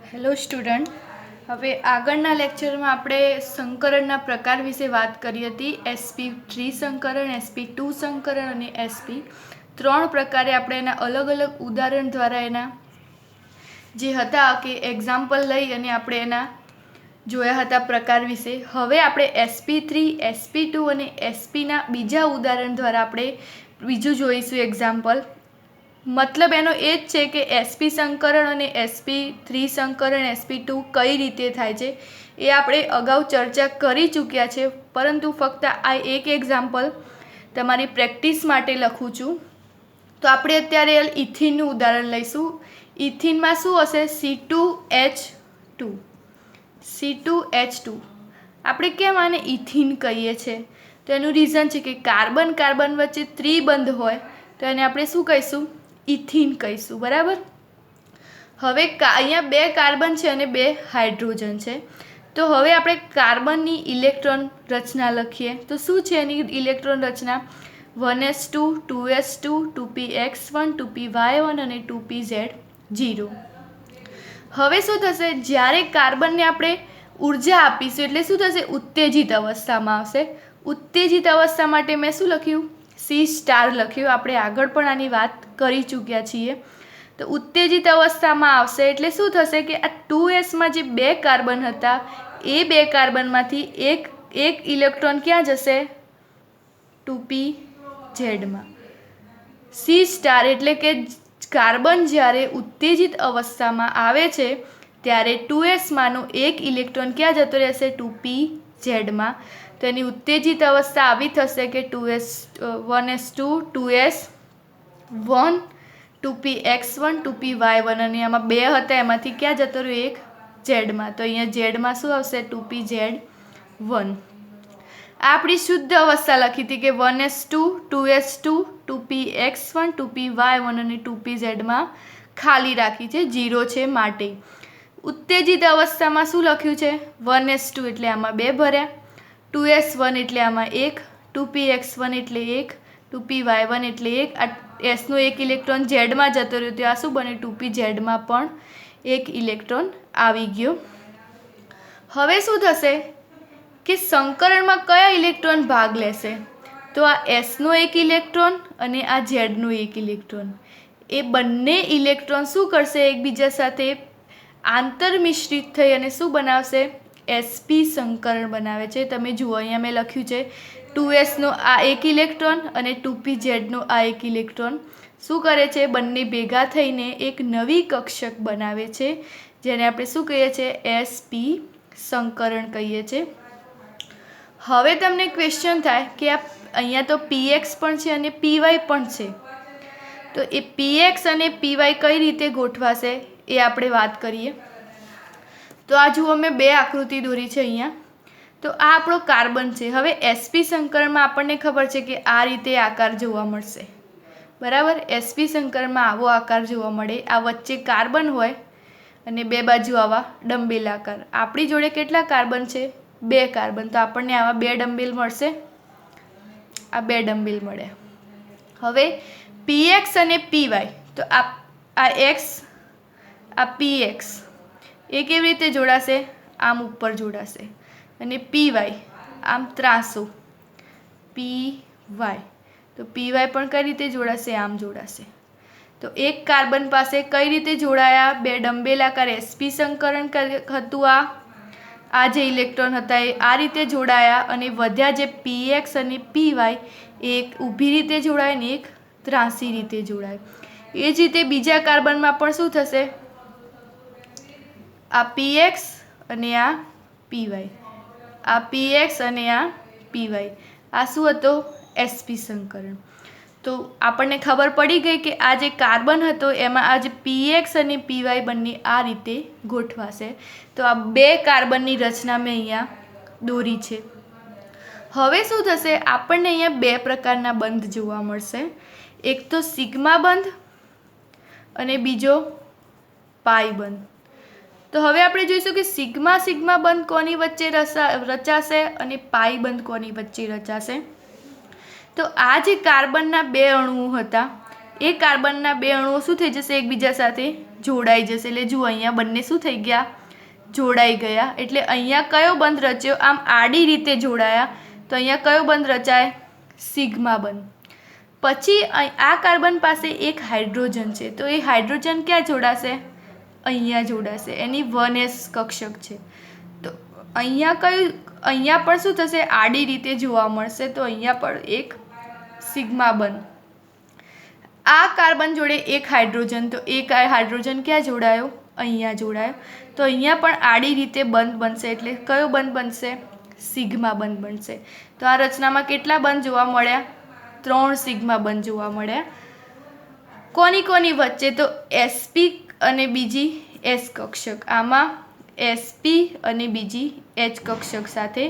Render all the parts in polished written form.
Hello student, હવે આગળના લેક્ચરમાં આપણે સંકરણના પ્રકાર વિશે વાત કરી હતી. sp3 સંકરણ, sp2 સંકરણ અને sp3 પ્રકારે આપણે એના અલગ અલગ ઉદાહરણ દ્વારા એના જે હતા કે એક્ઝામ્પલ લઈ અને આપણે એના જોયા હતા પ્રકાર વિશે. હવે આપણે sp3, sp2 અને spના બીજા ઉદાહરણ દ્વારા આપણે બીજું જોઈશું એક્ઝામ્પલ. મતલબ એનો એ જ છે કે sp સંકરણ અને sp3 સંકરણ sp2 કઈ રીતે થાય છે એ આપણે અગાઉ ચર્ચા કરી ચૂક્યા છે, પરંતુ ફક્ત આ એક એક્ઝામ્પલ તમારી પ્રેક્ટિસ માટે લખું છું. તો આપણે અત્યારે ઇથિનનું ઉદાહરણ લઈશું. ઇથિનમાં શું હશે? C2H2. C2H2 આપણે કેમ આને ઇથિન કહીએ છીએ? તો એનું રીઝન છે કે કાર્બન કાર્બન વચ્ચે ત્રિબંધ હોય તો એને આપણે શું કહીશું? ઇથિન કહીશું. બરાબર. હવે અહીંયા બે કાર્બન છે અને બે હાઇડ્રોજન છે. તો હવે આપણે કાર્બનની ઇલેક્ટ્રોન રચના લખીએ. તો શું છે એની ઇલેક્ટ્રોન રચના? 1s2, 2s2, 2px1, 2py1 અને 2pz0. હવે શું થશે? જ્યારે કાર્બનને આપણે ઉર્જા આપીશું એટલે શું થશે? ઉત્તેજિત અવસ્થામાં આવશે. ઉત્તેજિત અવસ્થા માટે મેં શું લખ્યું? C સ્ટાર લખ્યું. આપણે આગળ પણ આની વાત કરી ચૂક્યા છીએ. તો ઉત્તેજિત અવસ્થામાં આવશે એટલે શું થશે કે આ 2sમાં જે બે કાર્બન હતા એ બે કાર્બનમાંથી એક ઇલેક્ટ્રોન ક્યાં જશે? 2pzમાં. C સ્ટાર એટલે કે કાર્બન જ્યારે ઉત્તેજિત અવસ્થામાં આવે છે ત્યારે 2sમાંનો એક ઇલેક્ટ્રોન ક્યાં જતો રહેશે? 2pzમાં. તો એની ઉત્તેજિત અવસ્થા આવી થશે કે 1s2, 2s1, 2px1, 2py1 અને આમાં બે હતા એમાંથી ક્યાં જતો રહ્યો? એક ઝેડમાં. તો અહીંયા ઝેડમાં શું આવશે? 2pz1. આ આપણી શુદ્ધ અવસ્થા લખી હતી કે 1s2, 2s2, 2px1, 2py1 અને 2pzમાં ખાલી રાખી છે, 0 છે માટે. ઉત્તેજિત અવસ્થામાં શું લખ્યું છે? 1s2 એટલે આમાં બે ભર્યા, 2s1 એટલે આમાં એક, 2px1 એટલે એક, 2py1 એટલે એક. આ એસનો એક ઇલેક્ટ્રોન ઝેડમાં જતો રહ્યો તો આ શું બને? 2pzમાં પણ એક ઇલેક્ટ્રોન આવી ગયો. હવે શું થશે કે સંકરણમાં કયા ઇલેક્ટ્રોન ભાગ લેશે? તો આ એસનો એક ઇલેક્ટ્રોન અને આ ઝેડનો એક ઇલેક્ટ્રોન, એ બંને ઇલેક્ટ્રોન શું કરશે? એકબીજા સાથે આંતરમિશ્રિત થઈ અને શું બનાવશે? sp સંકરણ બનાવે છે. તમે જુઓ અહીંયા મેં લખ્યું છે 2sનો આ એક ઇલેક્ટ્રોન અને 2pzનો આ એક ઇલેક્ટ્રોન શું કરે છે? બંને ભેગા થઈને એક નવી કક્ષક બનાવે છે, જેને આપણે શું કહીએ છીએ? sp સંકરણ કહીએ છીએ. હવે તમને ક્વેશ્ચન થાય કે આ અહીંયા તો px પણ છે અને py પણ છે, તો એ px અને py કઈ રીતે ગોઠવાશે એ આપણે વાત કરીએ. તો આ જુઓ મેં બે આકૃતિ દોરી છે અહીંયા. તો આ આપણો કાર્બન છે. હવે sp સંકરણમાં આપણને ખબર છે કે આ રીતે આકાર જોવા મળશે. બરાબર. sp સંકરણમાં આવો આકાર જોવા મળે. આ વચ્ચે કાર્બન હોય અને બે બાજુ આવા ડંબેલ આકાર. આપણી જોડે કેટલા કાર્બન છે? બે કાર્બન. તો આપણને આવા બે ડંબેલ મળશે. આ બે ડંબેલ મળે. હવે px અને py, તો આ x, આ px, એ કેવી રીતે જોડાશે? આમ ઉપર જોડાશે. અને py આમ ત્રાસો py, તો py પણ કઈ રીતે જોડાશે? આમ જોડાશે. તો એક કાર્બન પાસે કઈ રીતે જોડાયા? બે ડંબેલ આકાર sp સંકરણ હતું. આ જે ઇલેક્ટ્રોન હતા એ આ રીતે જોડાયા અને વધ્યા જે px અને py એક ઊભી રીતે જોડાય ને એક ત્રાસી રીતે જોડાય. એ જ રીતે બીજા કાર્બનમાં પણ શું થશે? આ px અને આ py, આ px અને આ py, આ શું હતો? sp સંકરણ. તો આપણને ખબર પડી ગઈ કે આ જે કાર્બન હતો એમાં આ જે px અને py બંને આ રીતે ગોઠવાશે. તો આ બે કાર્બનની રચના મેં અહીંયા દોરી છે. હવે શું થશે? આપણને અહીંયા બે પ્રકારના બંધ જોવા મળશે. એક તો સિગ્મા બંધ અને બીજો પાઈ બંધ. તો હવે આપણે જોઈશું કે સિગ્મા સિગ્મા બંધ કોની વચ્ચે રચાશે અને પાઈ બંધ કોની વચ્ચે રચાશે. તો આ જે કાર્બનના બે અણુઓ હતા એ કાર્બનના બે અણુઓ શું થઈ જશે? એકબીજા સાથે જોડાઈ જશે. એટલે જુઓ અહીંયા બંને શું થઈ ગયા, જોડાઈ ગયા. એટલે અહીંયા કયો બંધ રચ્યો, આમ આડી રીતે જોડાયા તો અહીંયા કયો બંધ રચાય, સિગ્મા બંધ. પછી આ કાર્બન પાસે એક હાઇડ્રોજન છે તો એ હાઇડ્રોજન ક્યાં જોડાશે, અહીંયા જોડાશે. એની 1s કક્ષક છે તો અહીંયા કયું, અહીંયા પણ શું થશે, આડી રીતે જોવા મળશે તો અહીંયા પણ એક સિગ્મા બંધ. આ કાર્બન જોડે એક હાઇડ્રોજન તો એક હાઇડ્રોજન ક્યાં જોડાયો, અહીંયા જોડાયો તો અહીંયા પણ આડી રીતે બંધ બનશે એટલે કયો બંધ બનશે, સિગ્મા બંધ બનશે. તો આ રચનામાં કેટલા બંધ જોવા મળ્યા, 3 સિગ્મા બંધ જોવા મળ્યા. કોની કોની વચ્ચે, તો sp અને બીજી s કક્ષક. આમાં sp અને બીજી h કક્ષક સાથે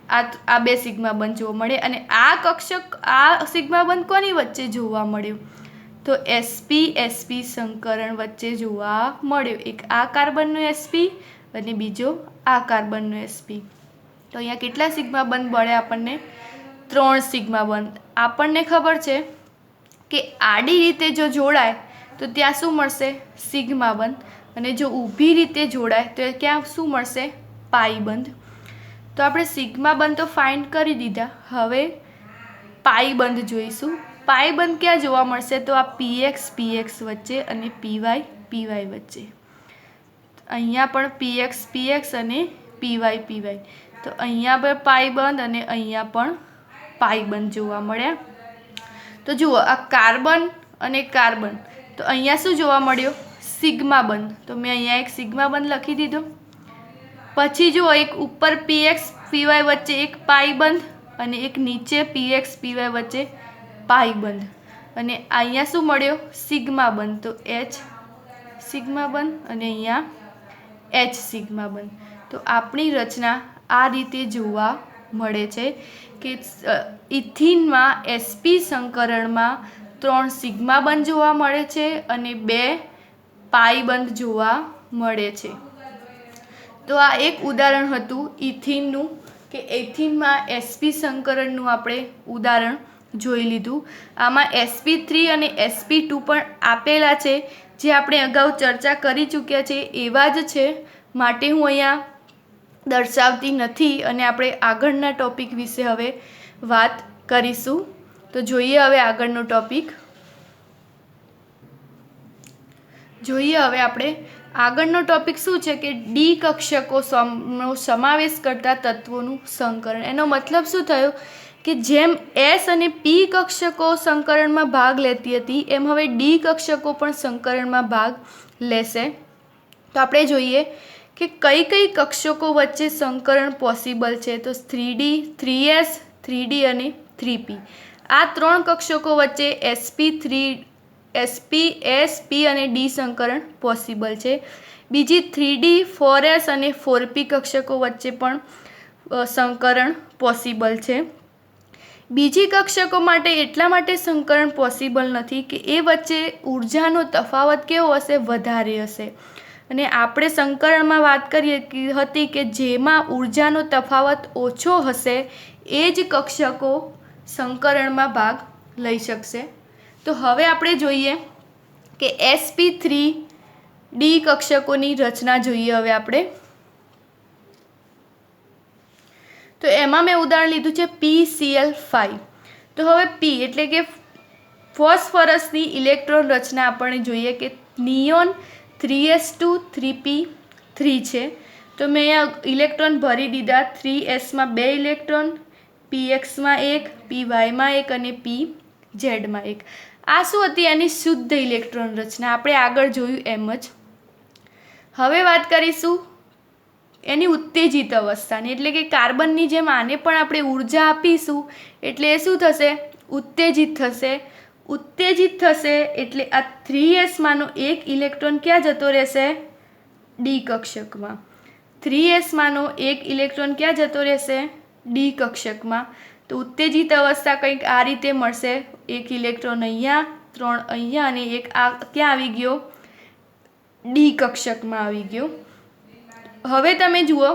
આ 2 સિગ્મા બંધ જોવા મળે. અને આ કક્ષક, આ સિગ્મા બંધ કોની વચ્ચે જોવા મળ્યો, તો sp sp સંકરણ વચ્ચે જોવા મળ્યો. એક આ કાર્બનનો sp અને બીજો આ કાર્બનનો sp. તો અહીંયા કેટલા સિગ્મા બંધ મળે આપણને, 3 સિગ્મા બંધ. આપણને ખબર છે કે આડી રીતે જો જોડાય તો ત્યાં શું મળશે, સિગ્મા બંધ. અને જો ઊભી રીતે જોડાય તો ક્યાં શું મળશે, પાઈ બંધ. તો આપણે સિગ્મા બંધ તો ફાઇન્ડ કરી દીધા. હવે પાઈ બંધ જોઈશું. પાઈ બંધ ક્યાં જોવા મળશે, તો આ px px વચ્ચે અને py py વચ્ચે. અહીંયા પણ px px અને py py. તો અહીંયા પણ પાઈ બંધ અને અહીંયા પણ પાઈ બંધ જોવા મળ્યા. તો જુઓ આ કાર્બન અને કાર્બન, તો અહીંયા શું જોવા મળ્યો, સિગ્મા બંધ. તો મેં અહીંયા એક સિગ્મા બંધ લખી દીધો. પછી જુઓ એક ઉપર px py વચ્ચે એક પાઈ બંધ અને એક નીચે px py વચ્ચે પાઈ બંધ. અને અહીંયા શું મળ્યો, સિગ્મા બંધ. તો h સિગ્મા બંધ અને અહીંયા h સિગ્મા બંધ. તો આપણી રચના આ રીતે જોવા મળે છે કે ઇથિનમાં sp સંકરણમાં 3 સિગ્મા બંધ જોવા મળે છે અને 2 પાઈ બંધ જોવા મળે છે. તો આ એક ઉદાહરણ હતું ઇથિનનું, કે ઇથિનમાં sp સંકરણનું આપણે ઉદાહરણ જોઈ લીધું. આમાં sp3 અને sp2 પણ આપેલા છે જે આપણે અગાઉ ચર્ચા કરી ચૂક્યા છે એવા જ છે, માટે હું અહીંયા દર્શાવતી નથી. અને આપણે આગળના ટોપિક વિશે હવે વાત કરીશું. તો જોઈએ હવે આગળનો ટોપિક. જોઈએ હવે આપણે આગળનો ટોપિક શું છે કે ડી કક્ષકોનો સમાવેશ કરતા તત્વોનું સંકરણ. એનો મતલબ શું થયો કે જેમ S અને P કક્ષકો સંકરણમાં ભાગ લેતી હતી એમ હવે ડી કક્ષકો પણ સંકરણમાં ભાગ લેશે. તો આપણે જોઈએ કે કઈ કઈ કક્ષકો વચ્ચે સંકરણ પોસિબલ છે. તો 3D, 3S, 3D અને 3P. આ 3 કક્ષકો વચ્ચે SP, SP અને D સંકરણ પોસિબલ છે. બીજી 3D, 4S અને 4P કક્ષકો વચ્ચે પણ સંકરણ પોસિબલ છે. બીજી કક્ષકો માટે એટલા માટે સંકરણ પોસિબલ નથી કે એ વચ્ચે ઉર્જાનો તફાવત કેવો હશે, વધારે હશે. અને આપણે સંકરણમાં વાત કરી હતી કે જેમાં ઉર્જાનો તફાવત ઓછો હશે એ જ કક્ષકો સંકરણમાં ભાગ લઈ શકશે. તો હવે આપણે જોઈએ કે sp3D કક્ષકોની રચના જોઈએ હવે આપણે. તો એમાં મેં ઉદાહરણ લીધું છે PCl5. તો હવે P એટલે કે ફોસ્ફરસની ઇલેક્ટ્રોન રચના આપણે જોઈએ કે નિયોન 3s2 3p3 છે. તો મેં અહીંયા ઇલેક્ટ્રોન ભરી દીધા. 3sમાં 2 ઇલેક્ટ્રોન, pxમાં 1, pyમાં 1 અને pzમાં 1. આ શું હતી, એની શુદ્ધ ઇલેક્ટ્રોન રચના. આપણે આગળ જોયું એમ જ. હવે વાત કરીશું એની ઉત્તેજિત અવસ્થાની, એટલે કે કાર્બનની જેમ આને પણ આપણે ઉર્જા આપીશું એટલે એ શું થશે, ઉત્તેજિત થશે. ઉત્તેજિત થશે એટલે આ 3sમાંનો એક ઇલેક્ટ્રોન ક્યાં જતો રહેશે, ડી કક્ષકમાં. 3sમાંનો એક ઇલેક્ટ્રોન ક્યાં જતો રહેશે, ડી કક્ષકમાં. તો ઉત્તેજિત અવસ્થા કંઈક આ રીતે મળશે. એક ઇલેક્ટ્રોન અહીંયા, 3 અહીંયા અને એક આ ક્યાં આવી ગયો, ડી કક્ષકમાં આવી ગયો. હવે તમે જુઓ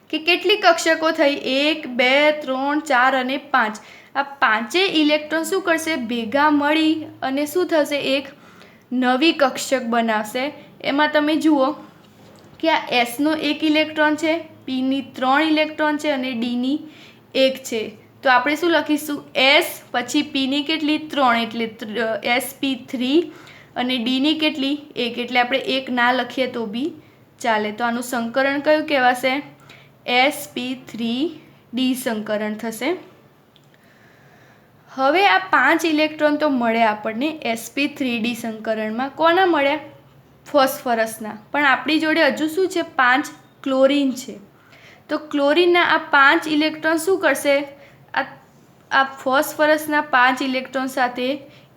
કે કેટલી કક્ષકો થઈ, 1 2 3 4 અને 5. આ 5 ઇલેક્ટ્રોન શું કરશે, ભેગા મળી અને શું થશે, એક નવી કક્ષક બનાવશે। એમાં તમે જુઓ કે આ એસનો 1 ઇલેક્ટ્રોન છે, પીની 3 ઇલેક્ટ્રોન છે અને ડીની 1 છે। તો આપણે શું લખીશું, એસ પછી પીની કેટલી 3 એટલે sp3 અને ડીની કેટલી 1 એટલે આપણે 1 ના લખીએ તો બી ચાલે। તો આનું સંકરણ કયું કહેવાશે, sp3d સંકરણ થશે। હવે આ 5 ઇલેક્ટ્રોન તો મળે આપણને sp3d સંકરણમાં, કોના મળ્યા, ફોસ્ફરસના, પણ આપણી જોડે હજુ શું છે, 5 ક્લોરીન છે। તો ક્લોરીનના આ 5 ઇલેક્ટ્રોન શું કરશે, આ ફોસ્ફરસના 5 ઇલેક્ટ્રોન સાથે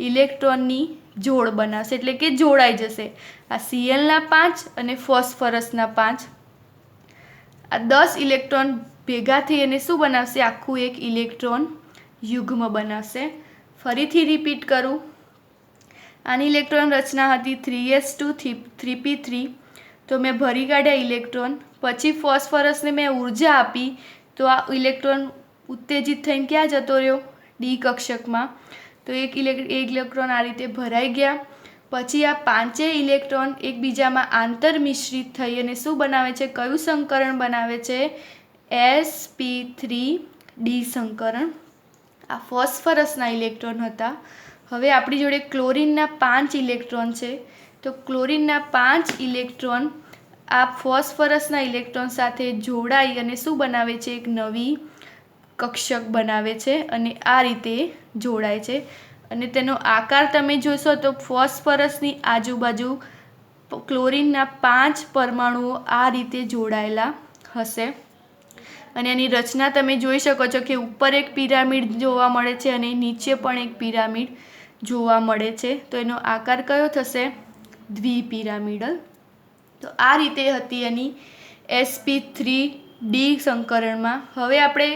ઇલેક્ટ્રોનની જોડ બનાવશે, એટલે કે જોડાઈ જશે। આ Clના 5 અને ફોસ્ફરસના 5, આ 10 ઇલેક્ટ્રોન ભેગા થઈ અને શું બનાવશે, આખું એક ઇલેક્ટ્રોન યુગ્મ બનાવશે। ફરીથી રિપીટ કરું, આની ઇલેક્ટ્રોન રચના હતી 3s2 3p3, તો મેં ભરી કાઢ્યા ઇલેક્ટ્રોન, પછી ફોસ્ફરસને મેં ઉર્જા આપી, તો આ ઇલેક્ટ્રોન ઉત્તેજિત થઈને ક્યાં જતો રહ્યો, ડી કક્ષકમાં। તો એક ઇલેક્ટ્રોન આ રીતે ભરાઈ ગયા। પછી આ 5 ઇલેક્ટ્રોન એકબીજામાં આંતરમિશ્રિત થઈ અને શું બનાવે છે, કયું સંકરણ બનાવે છે, sp3d સંકરણ। આ ફોસ્ફરસના ઇલેક્ટ્રોન હતા। હવે આપણી જોડે ક્લોરીનના 5 ઇલેક્ટ્રોન છે, તો ક્લોરીનના 5 ઇલેક્ટ્રોન આ ફોસ્ફરસના ઇલેક્ટ્રોન સાથે જોડાઈ અને શું બનાવે છે, એક નવી કક્ષક બનાવે છે અને આ રીતે જોડાય છે। અને તેનો આકાર તમે જોશો તો ફોસ્ફરસની આજુબાજુ ક્લોરીનના 5 પરમાણુઓ આ રીતે જોડાયેલા હશે। અને એની રચના તમે જોઈ શકો છો કે ઉપર એક પિરામિડ જોવા મળે છે અને નીચે પણ એક પિરામિડ જોવા મળે છે। તો એનો આકાર કયો થશે, દ્વિપિરામિડલ। તો આ રીતે હતી એની sp3d સંકરણમાં। હવે આપણે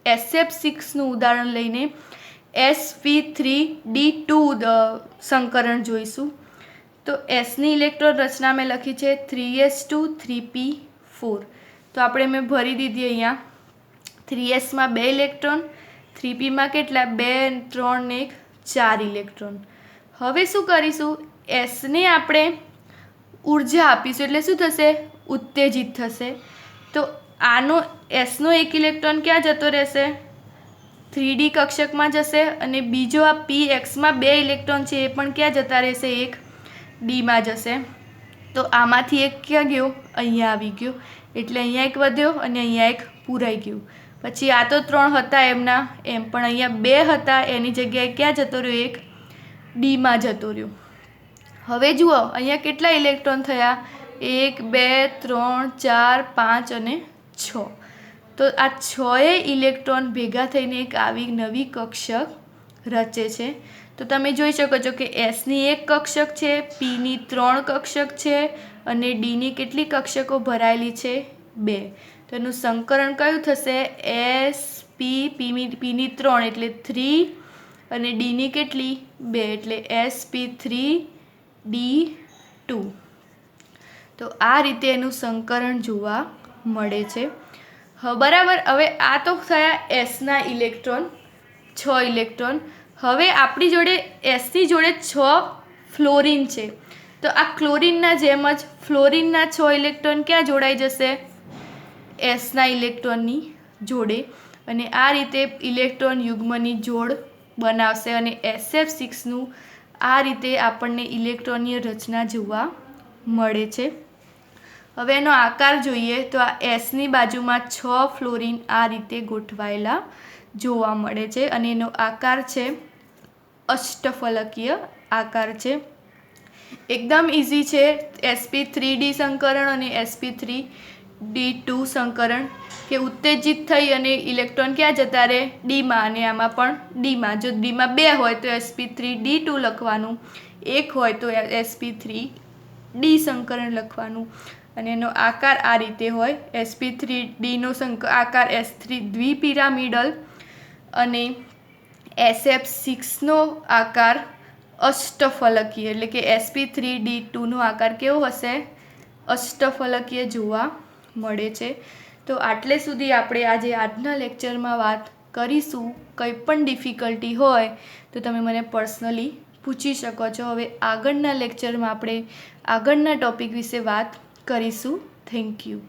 SF6નું ઉદાહરણ લઈને sp3d2 સંકરણ જોઈશું। તો એસની ઇલેક્ટ્રોન રચના મેં લખી છે 3s2 3p4, તો આપણે મેં ભરી દીધી અહીંયા 3sમાં 2 ઇલેક્ટ્રોન, 3pમાં કેટલા 2 3 ને 4 ઇલેક્ટ્રોન। હવે શું કરીશું, એસને આપણે ઉર્જા આપીશું એટલે શું થશે, ઉત્તેજિત થશે। તો આનો એસનો 1 ઇલેક્ટ્રોન ક્યાં જતો રહેશે, 3d કક્ષકમાં જશે અને બીજો આ pxમાં 2 ઇલેક્ટ્રોન છે એ પણ ક્યાં જતા રહેશે, એક ડીમાં જશે। તો આમાંથી એક ક્યાં ગયો, અહીંયા આવી ગયો, એટલે અહીંયા એક વધ્યો અને અહીંયા એક પૂરાઈ ગયું। પછી આ તો 3 હતા એમના એમ, પણ અહીંયા 2 હતા એની જગ્યાએ ક્યાં જતો રહ્યો, એક ડીમાં જતો રહ્યો। હવે જુઓ અહીંયા કેટલા ઇલેક્ટ્રોન થયા, 1 2 3 4 5 અને 6। તો આ 6 ઇલેક્ટ્રોન ભેગા થઈને એક આવી નવી કક્ષક રચે છે। તો તમે જોઈ શકો છો કે એસની 1 કક્ષક છે, પીની 3 કક્ષક છે અને ડીની કેટલી કક્ષકો ભરાયેલી છે, 2। તો એનું સંકરણ કયું થશે, pની 3 એટલે 3 અને ડીની કેટલી 2 એટલે sp3d2। તો આ રીતે એનું સંકરણ જોવા મળે છે। બરાબર। હવે આ તો થયા એસના ઇલેક્ટ્રોન, 6 ઇલેક્ટ્રોન। હવે આપણી જોડે એસની જોડે 6 ફ્લોરિન છે, તો આ ક્લોરીનના જેમ જ ફ્લોરિનના 6 ઇલેક્ટ્રોન ક્યાં જોડાઈ જશે, એસના ઇલેક્ટ્રોનની જોડે અને આ રીતે ઇલેક્ટ્રોન યુગ્મની જોડ બનાવશે અને SF6નું આ રીતે આપણને ઇલેક્ટ્રોનની રચના જોવા મળે છે। હવે એનો આકાર જોઈએ તો આ એસની બાજુમાં 6 ફ્લોરિન આ રીતે ગોઠવાયેલા જોવા મળે છે અને એનો આકાર છે અષ્ટફલકીય આકાર છે। એકદમ ઇઝી છે sp3d સંકરણ અને sp3d2 સંકરણ, કે ઉત્તેજિત થઈ અને ઇલેક્ટ્રોન ક્યાં જતા રહે, ડીમાં, અને આમાં પણ ડીમાં। જો ડીમાં 2 હોય તો sp3d2 લખવાનું, 1 હોય તો sp3d સંકરણ લખવાનું અને એનો આકાર આ રીતે હોય। sp3dનો આકાર s3 દ્વિપિરામિડલ અને SF6નો આકાર અષ્ટફલકીય, એટલે કે sp3d2નો આકાર કેવો હશે, અષ્ટફલકીય જોવા મળે છે। તો આટલે સુધી આપણે આજે આજના લેક્ચરમાં વાત કરીશું। કંઈ પણ ડિફિકલ્ટી હોય તો તમે મને પર્સનલી પૂછી શકો છો. હવે આગળના લેક્ચરમાં આપણે આગળના ટોપિક વિશે વાત કરીશું. Thank you.